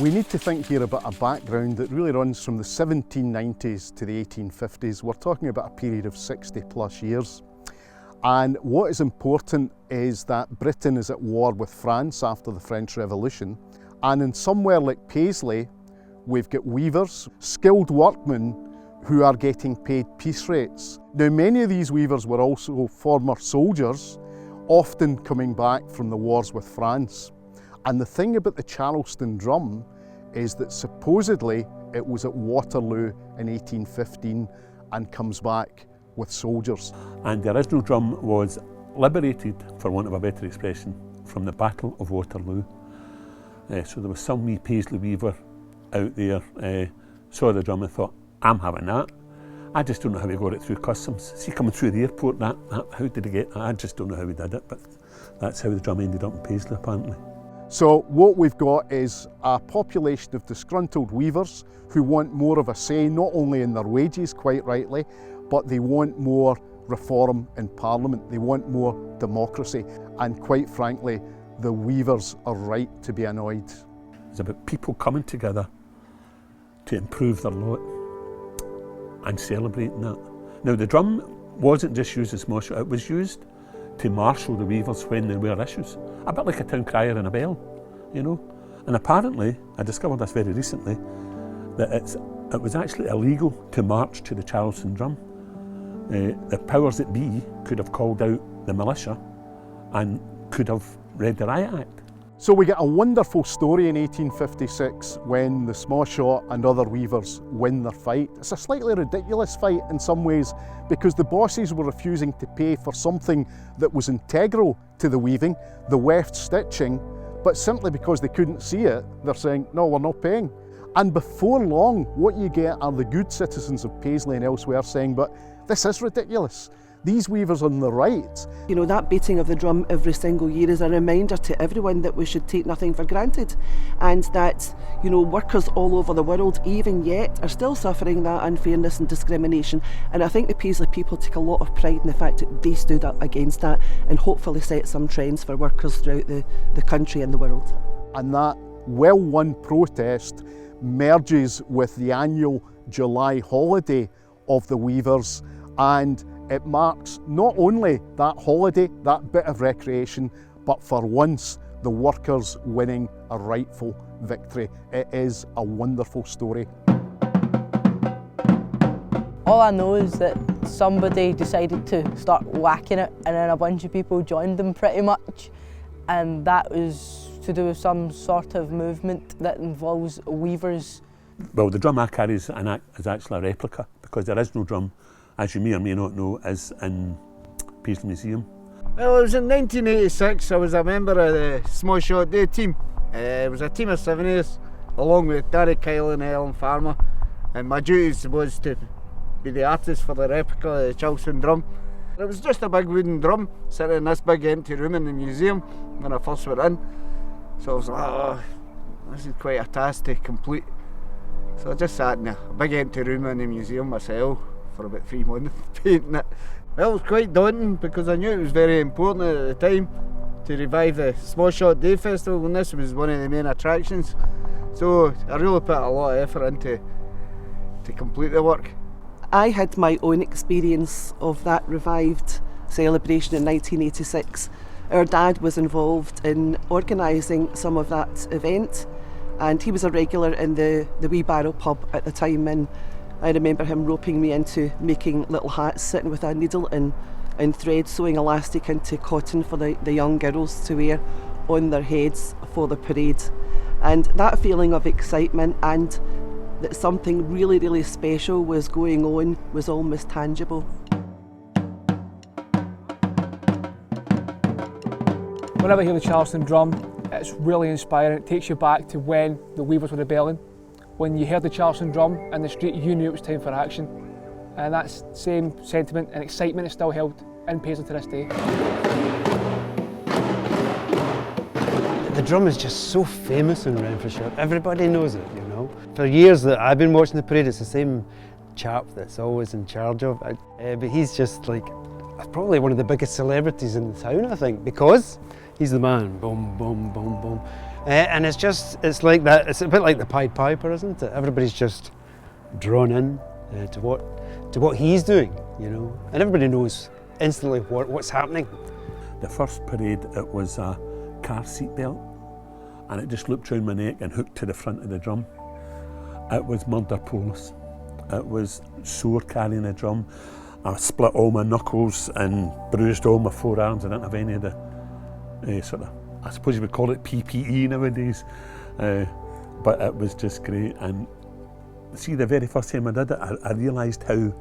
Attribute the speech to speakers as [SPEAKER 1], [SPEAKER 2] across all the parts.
[SPEAKER 1] We need to think here about a background that really runs from the 1790s to the 1850s. We're talking about a period of 60 plus years. And what is important is that Britain is at war with France after the French Revolution. And in somewhere like Paisley, we've got weavers, skilled workmen who are getting paid piece rates. Now, many of these weavers were also former soldiers, often coming back from the wars with France. And the thing about the Charleston Drum is that supposedly it was at Waterloo in 1815 and comes back with soldiers.
[SPEAKER 2] And the original drum was liberated, for want of a better expression, from the Battle of Waterloo. So there was some wee Paisley weaver out there, saw the drum and thought, I'm having that. I just don't know how he got it through customs. See, coming through the airport, how did he get that? I just don't know how he did it, but that's how the drum ended up in Paisley, apparently.
[SPEAKER 1] So what we've got is a population of disgruntled weavers who want more of a say, not only in their wages, quite rightly, but they want more reform in Parliament. They want more democracy. And quite frankly, the weavers are right to be annoyed.
[SPEAKER 2] It's about people coming together to improve their lot and celebrating that. Now, the drum wasn't just used as martial, it was used to marshal the weavers when there were issues. A bit like a town crier and a bell, you know. And apparently, I discovered this very recently, that it was actually illegal to march to the Charleston Drum. The powers that be could have called out the militia and could have read the Riot Act.
[SPEAKER 1] So we get a wonderful story in 1856 when the Small Shot and other weavers win their fight. It's a slightly ridiculous fight in some ways because the bosses were refusing to pay for something that was integral to the weaving, the weft stitching, but simply because they couldn't see it, they're saying, no, we're not paying. And before long, what you get are the good citizens of Paisley and elsewhere saying, but this is ridiculous. These weavers are on the right.
[SPEAKER 3] You know, that beating of the drum every single year is a reminder to everyone that we should take nothing for granted, and that, you know, workers all over the world, even yet, are still suffering that unfairness and discrimination. And I think the Paisley people take a lot of pride in the fact that they stood up against that and hopefully set some trends for workers throughout the country and the world.
[SPEAKER 1] And that well-won protest merges with the annual July holiday of the weavers, and it marks not only that holiday, that bit of recreation, but for once the workers winning a rightful victory. It is a wonderful story.
[SPEAKER 4] All I know is that somebody decided to start whacking it and then a bunch of people joined them pretty much, and that was to do with some sort of movement that involves weavers.
[SPEAKER 2] Well, the drum I carry is actually a replica, because the original drum, as you may or may not know, is in Paisley Museum.
[SPEAKER 5] Well, it was in 1986. I was a member of the Small Shot Day team. It was a team of 7 years, along with Derek Kyle and Ellen Farmer. And my duties was to be the artist for the replica of the Charleston Drum. It was just a big wooden drum sitting in this big empty room in the museum when I first went in. So I was like, oh, this is quite a task to complete. So I just sat in a big empty room in the museum myself for about 3 months painting it. Well, it was quite daunting because I knew it was very important at the time to revive the Small Shot Day Festival, and this was one of the main attractions. So I really put a lot of effort into to complete the work.
[SPEAKER 3] I had my own experience of that revived celebration in 1986. Our dad was involved in organising some of that event, and he was a regular in the Wee Barrel pub at the time, and I remember him roping me into making little hats, sitting with a needle and thread, sewing elastic into cotton for the young girls to wear on their heads for the parade. And that feeling of excitement and that something really, really special was going on was almost tangible.
[SPEAKER 6] Whenever I hear the Charleston Drum, it's really inspiring. It takes you back to when the weavers were rebelling. When you heard the Charleston Drum in the street, you knew it was time for action. And that same sentiment and excitement is still held in Paisley to this day.
[SPEAKER 7] The drum is just so famous in Renfrewshire. Everybody knows it, you know. For years that I've been watching the parade, it's the same chap that's always in charge of it. But he's just like probably one of the biggest celebrities in the town, I think, because he's the man. Boom, boom, boom, boom. And it's like that. It's a bit like the Pied Piper, isn't it? Everybody's just drawn in to what he's doing, you know. And everybody knows instantly what's happening.
[SPEAKER 2] The first parade, it was a car seat belt, and it just looped round my neck and hooked to the front of the drum. It was murder police. It was sore carrying a drum. I split all my knuckles and bruised all my forearms. I didn't have any of the sort of, I suppose you would call it PPE nowadays, but it was just great. And see, the very first time I did it, I realised how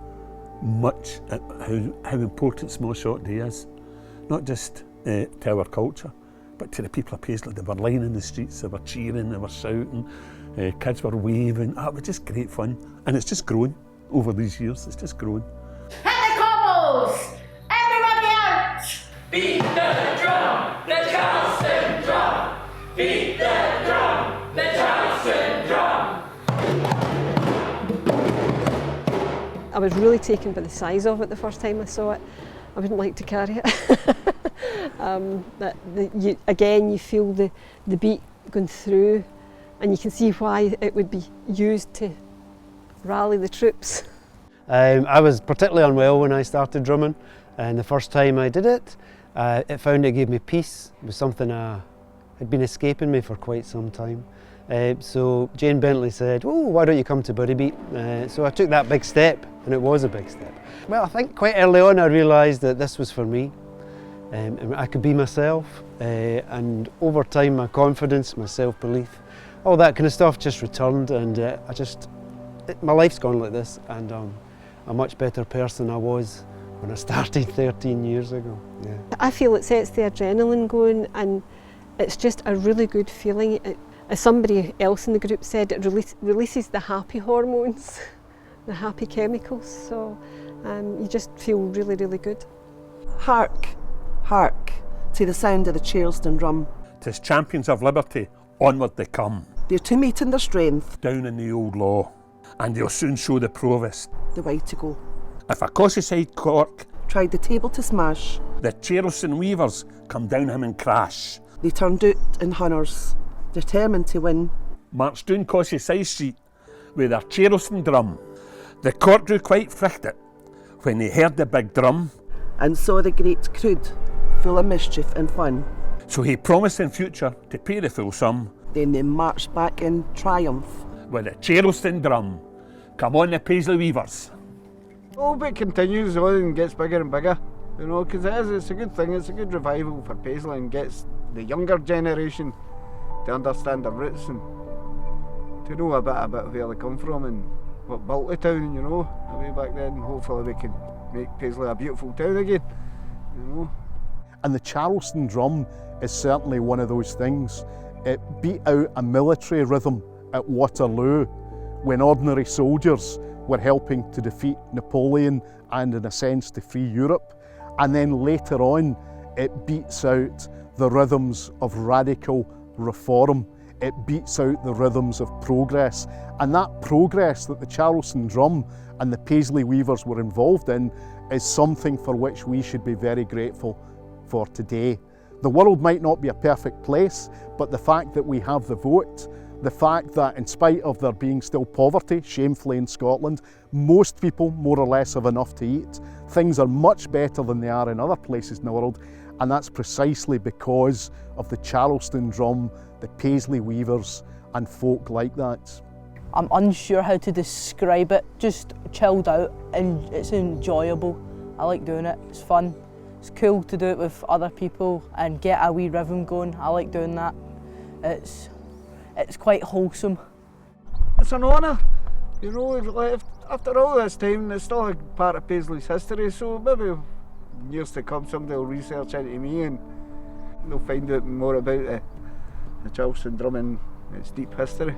[SPEAKER 2] important Small Shot Day is. Not just to our culture, but to the people of Paisley. They were lining the streets, they were cheering, they were shouting, kids were waving. It was just great fun. And it's just grown over these years, it's just grown.
[SPEAKER 8] Hit the cobbles! Everybody out! Beat the drum, the Charleston Drum! Beat the drum, the Charleston Drum!
[SPEAKER 9] I was really taken by the size of it the first time I saw it. I wouldn't like to carry it. Again, you feel the beat going through, and you can see why it would be used to rally the troops.
[SPEAKER 7] I was particularly unwell when I started drumming, and the first time I did it, it gave me peace. It was something had been escaping me for quite some time. So Jane Bentley said, "Oh, why don't you come to Buddy Beat?" So I took that big step, and it was a big step. Well, I think quite early on I realised that this was for me. And I could be myself, and over time my confidence, my self-belief, all that kind of stuff just returned, and my life's gone like this, and I'm a much better person than I was when I started 13 years ago. Yeah.
[SPEAKER 9] I feel it sets the adrenaline going, and it's just a really good feeling. As somebody else in the group said, it releases the happy hormones, the happy chemicals, so you just feel really, really good.
[SPEAKER 3] Hark, hark to the sound of the Charleston Drum.
[SPEAKER 2] 'Tis champions of liberty, onward they come.
[SPEAKER 3] They're to meet in their strength,
[SPEAKER 2] Down in the old law, and they'll soon show the provost.
[SPEAKER 3] the way to go.
[SPEAKER 2] If a Cossyside Cork,
[SPEAKER 3] Tried the table to smash,
[SPEAKER 2] the Charleston weavers come down him and crash.
[SPEAKER 3] they turned out in hunters, determined to win.
[SPEAKER 2] Marched down Cossyside Street with their Charleston drum. The Cork grew quite frightened when they heard the big drum.
[SPEAKER 3] And saw the great crowd, full of mischief and fun.
[SPEAKER 2] So he promised in future to pay the full sum
[SPEAKER 3] Then they marched back in triumph.
[SPEAKER 2] with the Charleston drum. Come on, the Paisley weavers.
[SPEAKER 5] Oh, but it continues on and gets bigger and bigger, you know, because it's a good thing, it's a good revival for Paisley and gets the younger generation to understand their roots and to know a bit about where they come from and what built the town, you know, way back then. Hopefully we can make Paisley a beautiful town again, you know.
[SPEAKER 1] And the Charleston Drum is certainly one of those things. It beat out a military rhythm at Waterloo when ordinary soldiers were helping to defeat Napoleon and, in a sense, to free Europe. And then later on, it beats out the rhythms of radical reform. It beats out the rhythms of progress. And that progress that the Charleston Drum and the Paisley weavers were involved in is something for which we should be very grateful for today. The world might not be a perfect place, but the fact that we have the vote, the fact that in spite of there being still poverty, shamefully in Scotland, most people more or less have enough to eat. Things are much better than they are in other places in the world, and that's precisely because of the Charleston Drum, the Paisley weavers and folk like that.
[SPEAKER 4] I'm unsure how to describe it, just chilled out, and it's enjoyable. I like doing it, it's fun. It's cool to do it with other people and get a wee rhythm going. I like doing that. It's quite wholesome.
[SPEAKER 5] It's an honour, you know, like after all this time it's still a part of Paisley's history, so maybe years to come somebody will research into me and they'll find out more about the Charleston Drum and its deep history.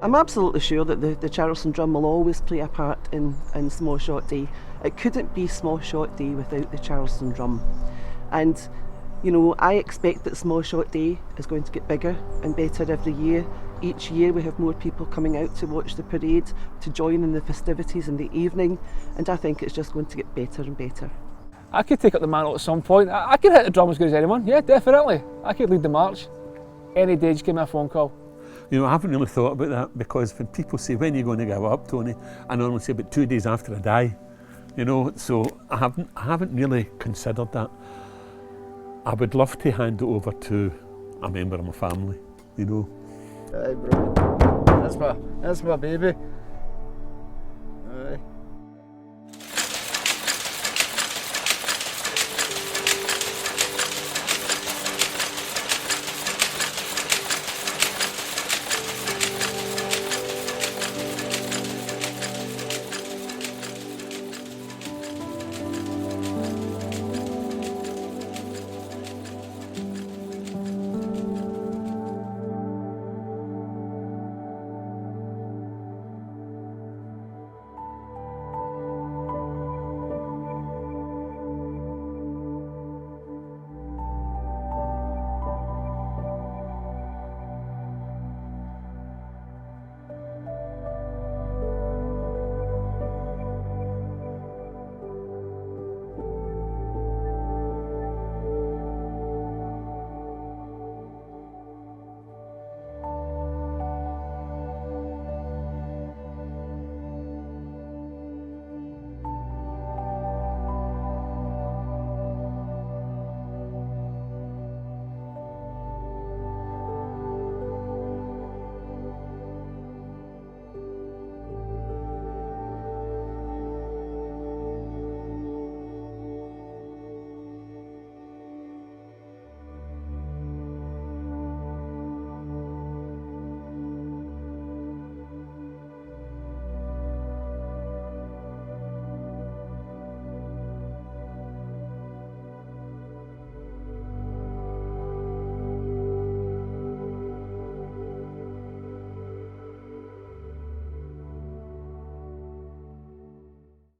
[SPEAKER 3] I'm absolutely sure that the Charleston Drum will always play a part in Small Shot Day. It couldn't be Small Shot Day without the Charleston Drum. And, you know, I expect that Small Shot Day is going to get bigger and better every year. Each year we have more people coming out to watch the parade, to join in the festivities in the evening, and I think it's just going to get better and better.
[SPEAKER 6] I could take up the mantle at some point. I could hit the drum as good as anyone, yeah, definitely. I could lead the march. Any day, just give me a phone call.
[SPEAKER 2] You know, I haven't really thought about that, because when people say, when are you going to give up, Tony? I normally say about 2 days after I die. You know, so I haven't really considered that. I would love to hand it over to a member of my family, you know.
[SPEAKER 5] Aye, bro. That's my baby.